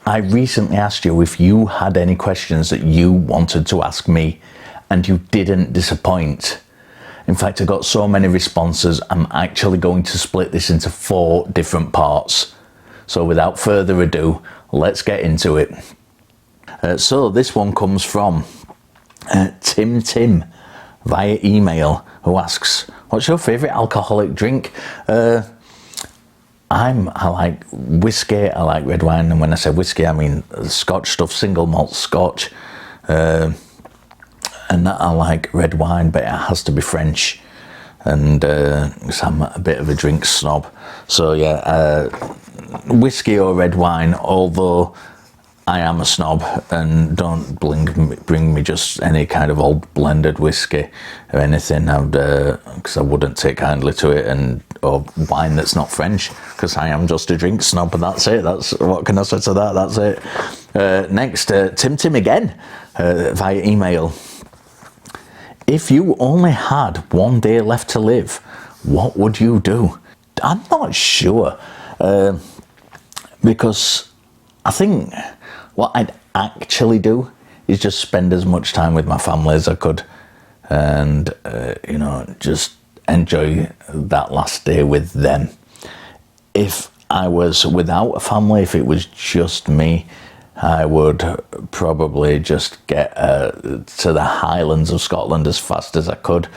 I recently asked you if you had any questions that you wanted to ask me, and you didn't disappoint. In fact, I got so many responses, I'm actually going to split this into 4 different parts. So without further ado, let's get into it. So this one comes from Tim via email, who asks, what's your favourite alcoholic drink? I like whiskey, I like red wine, and when I say whiskey I mean Scotch stuff, single malt Scotch, and that I like red wine, but it has to be French, and because I'm a bit of a drink snob. So yeah, whiskey or red wine, although I am a snob and don't bring me just any kind of old blended whiskey or anything, because I wouldn't take kindly to it, or wine that's not French, because I am just a drink snob, and that's it. That's what can I say to that? That's it. Next, Tim again via email. If you only had one day left to live, what would you do? I'm not sure, because I think what I'd actually do is just spend as much time with my family as I could, and just enjoy that last day with them. If I was without a family, if it was just me, I would probably just get to the Highlands of Scotland as fast as I could,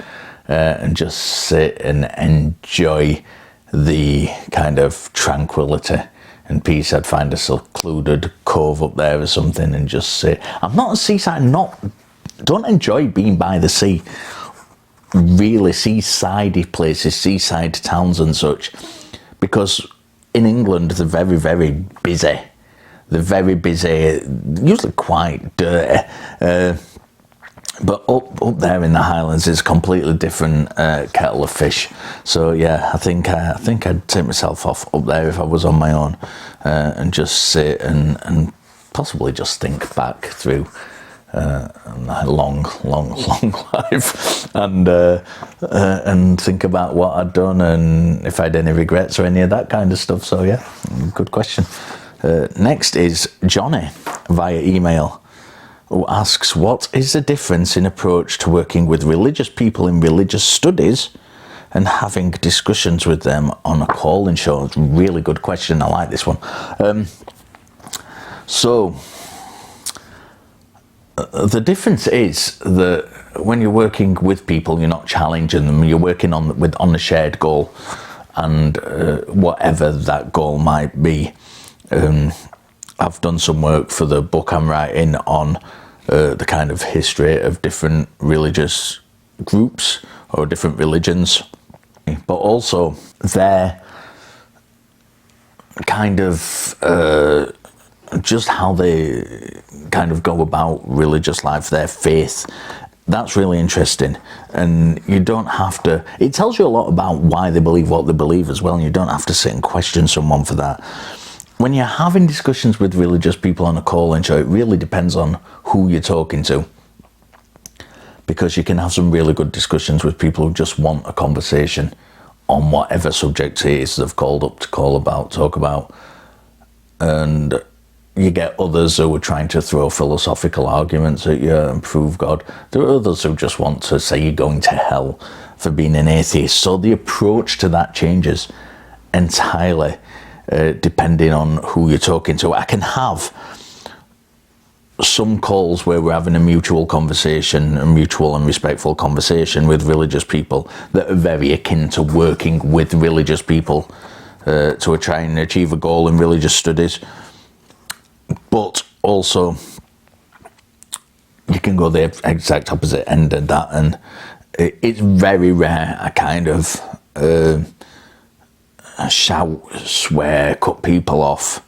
and just sit and enjoy the kind of tranquility and peace. I'd find a secluded cove up there or something and just sit. I'm not a seaside, don't enjoy being by the sea, really seasidey places, seaside towns and such, because in England they're very, very busy. They're very busy, usually quite dirty, but up there in the Highlands is a completely different kettle of fish. So yeah, I think I'd take myself off up there if I was on my own, and just sit and possibly just think back through a long life, and think about what I'd done and if I had any regrets or any of that kind of stuff. So yeah, good question. Next is Johnny via email, who asks, what is the difference in approach to working with religious people in religious studies and having discussions with them on a call-in show? It's a really good question. I like this one. So the difference is that when you're working with people, you're not challenging them. You're working on a shared goal, and whatever that goal might be. I've done some work for the book I'm writing on the kind of history of different religious groups or different religions, but also their kind of just how they kind of go about religious life, their faith. That's really interesting, and you don't have to, it tells you a lot about why they believe what they believe as well, and you don't have to sit and question someone for that. When you're having discussions with religious people on a call-in show, it really depends on who you're talking to, because you can have some really good discussions with people who just want a conversation on whatever subject it is they've called up to talk about, and you get others who are trying to throw philosophical arguments at you and prove God. There are others who just want to say you're going to hell for being an atheist. So the approach to that changes entirely depending on who you're talking to. I can have some calls where we're having a mutual conversation, a mutual and respectful conversation with religious people that are very akin to working with religious people to try and achieve a goal in religious studies. But also, you can go the exact opposite end of that, and it's very rare I kind of shout, swear, cut people off.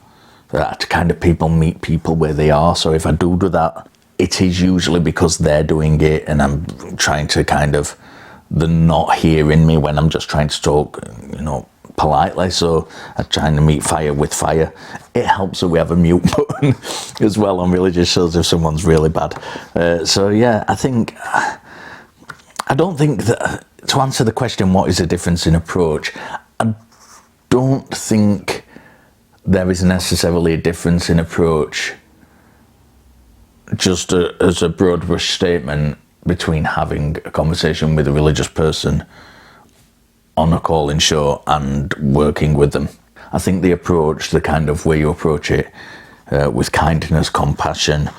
That kind of people meet people where they are. So if I do that, it is usually because they're doing it and I'm trying to kind of, they're not hearing me when I'm just trying to talk, politely. So I'm trying to meet fire with fire. It helps that we have a mute button as well on religious shows if someone's really bad. So yeah, I don't think that, to answer the question, what is the difference in approach? I don't think there isn't necessarily a difference in approach, just as a broad brush statement, between having a conversation with a religious person on a call-in show and working with them. I think the approach, the kind of way you approach it, with kindness, compassion,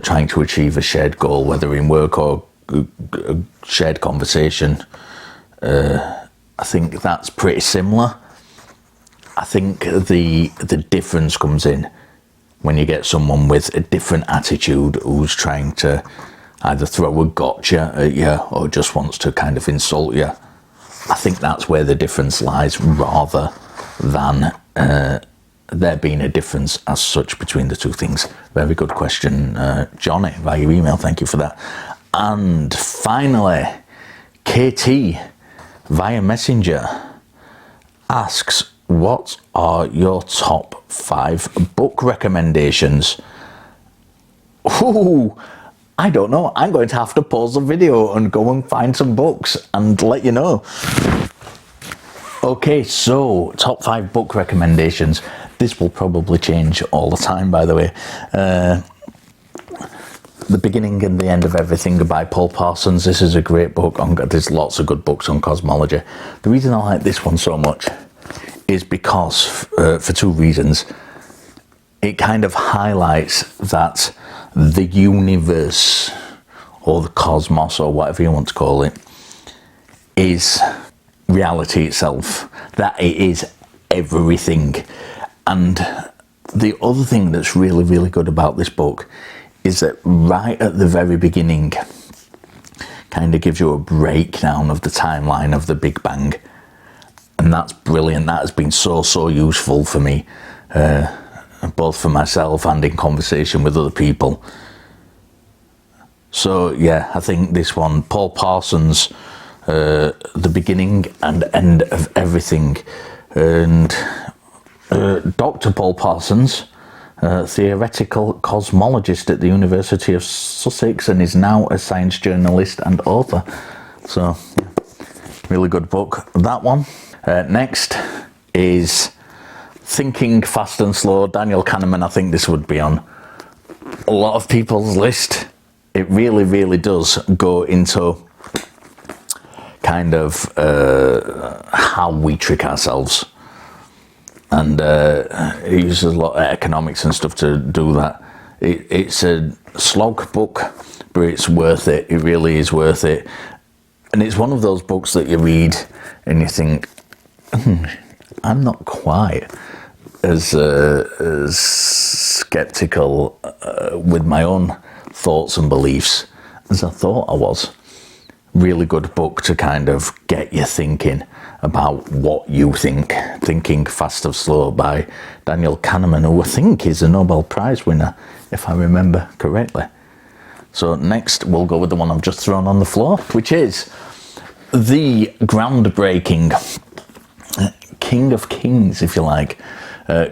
trying to achieve a shared goal, whether in work or a shared conversation, I think that's pretty similar. I think the difference comes in when you get someone with a different attitude who's trying to either throw a gotcha at you or just wants to kind of insult you. I think that's where the difference lies, rather than there being a difference as such between the two things. Very good question, Johnny, via email. Thank you for that. And finally, KT via Messenger asks, what are your top 5 book recommendations? Ooh, I don't know. I'm going to have to pause the video and go and find some books and let you know. Okay, so top 5 book recommendations. This will probably change all the time, by the way. The Beginning and the End of Everything by Paul Parsons. This is a great book. There's lots of good books on cosmology. The reason I like this one so much is because, for 2 reasons. It kind of highlights that the universe, or the cosmos, or whatever you want to call it, is reality itself, that it is everything. And the other thing that's really, really good about this book is that right at the very beginning kind of gives you a breakdown of the timeline of the Big Bang. And that's brilliant. That has been so useful for me, both for myself and in conversation with other people. So yeah, I think this one, Paul Parsons, The Beginning and End of Everything, and Dr. Paul Parsons, theoretical cosmologist at the University of Sussex, and is now a science journalist and author. So yeah, really good book, that one. Next is Thinking Fast and Slow, Daniel Kahneman. I think this would be on a lot of people's list. It really, really does go into kind of how we trick ourselves. And it uses a lot of economics and stuff to do that. It's a slog book, but it's worth it. It really is worth it. And it's one of those books that you read and you think, I'm not quite as skeptical with my own thoughts and beliefs as I thought I was. Really good book to kind of get you thinking about what you think. Thinking Fast and Slow by Daniel Kahneman, who I think is a Nobel Prize winner, if I remember correctly. So next we'll go with the one I've just thrown on the floor, which is the groundbreaking King of Kings, if you like,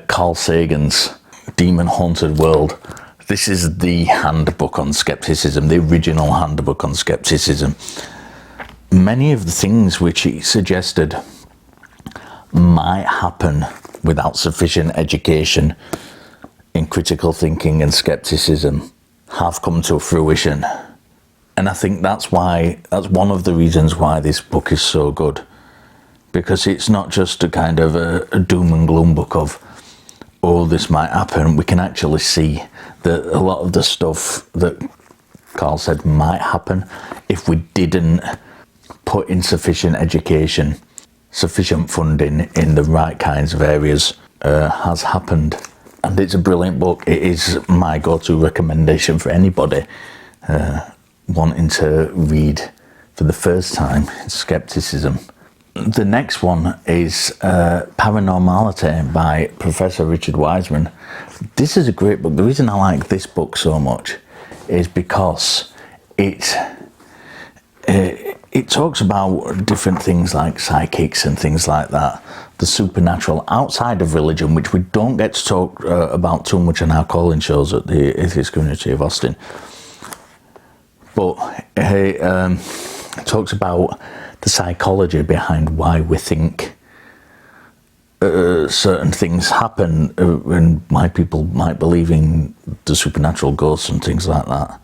Carl Sagan's Demon Haunted World. This is the handbook on skepticism, the original handbook on skepticism. Many of the things which he suggested might happen without sufficient education in critical thinking and skepticism have come to fruition. And I think that's one of the reasons why this book is so good. Because it's not just a kind of a doom and gloom book of, oh, this might happen. We can actually see that a lot of the stuff that Carl said might happen if we didn't put in sufficient education, sufficient funding in the right kinds of areas, has happened. And it's a brilliant book. It is my go-to recommendation for anybody wanting to read for the first time skepticism. The next one is Paranormality by Professor Richard Wiseman. This is a great book. The reason I like this book so much is because it talks about different things like psychics and things like that, the supernatural outside of religion, which we don't get to talk about too much on our call-in shows at the Atheist Community of Austin. But it talks about the psychology behind why we think certain things happen and why people might believe in the supernatural, ghosts and things like that.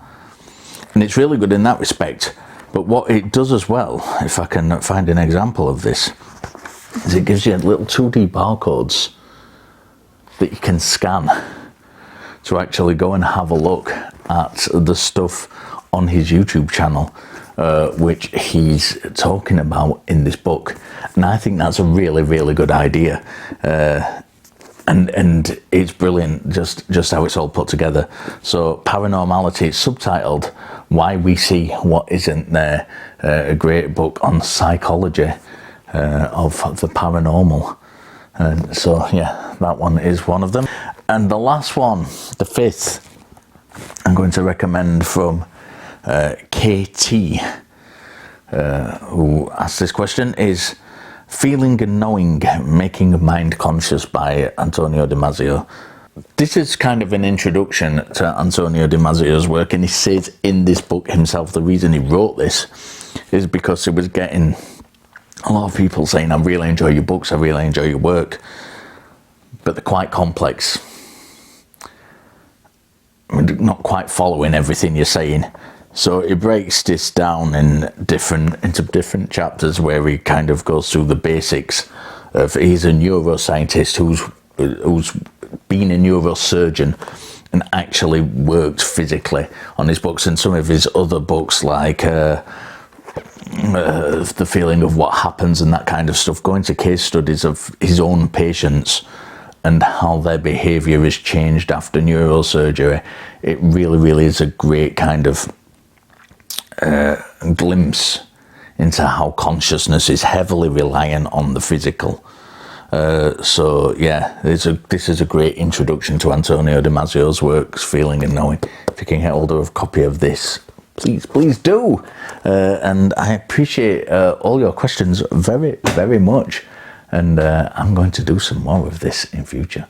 And it's really good in that respect. But what it does as well, if I can find an example of this, is it gives you little 2D barcodes that you can scan to actually go and have a look at the stuff on his YouTube channel, which he's talking about in this book. And I think that's a really, really good idea. And it's brilliant, just how it's all put together. So Paranormality, it's subtitled Why We See What Isn't There, a great book on psychology of the paranormal. And so yeah, that one is one of them. And the last one, the fifth, I'm going to recommend from KT, who asked this question, is Feeling and Knowing, Making Mind Conscious by Antonio Damasio. This is kind of an introduction to Antonio Damasio's work, and he says in this book himself the reason he wrote this is because he was getting a lot of people saying, I really enjoy your books, I really enjoy your work, but they're quite complex. I'm not quite following everything you're saying. So he breaks this down into different chapters where he kind of goes through the basics of, he's a neuroscientist who's been a neurosurgeon and actually worked physically on his books, and some of his other books like The Feeling of What Happens and that kind of stuff, going to case studies of his own patients and how their behaviour has changed after neurosurgery. It really, really is a great kind of glimpse into how consciousness is heavily reliant on the physical. So yeah, this is a great introduction to Antonio Damasio's works, Feeling and Knowing. If you can get hold of a copy of this, please do. And I appreciate all your questions very, very much. And I'm going to do some more of this in future.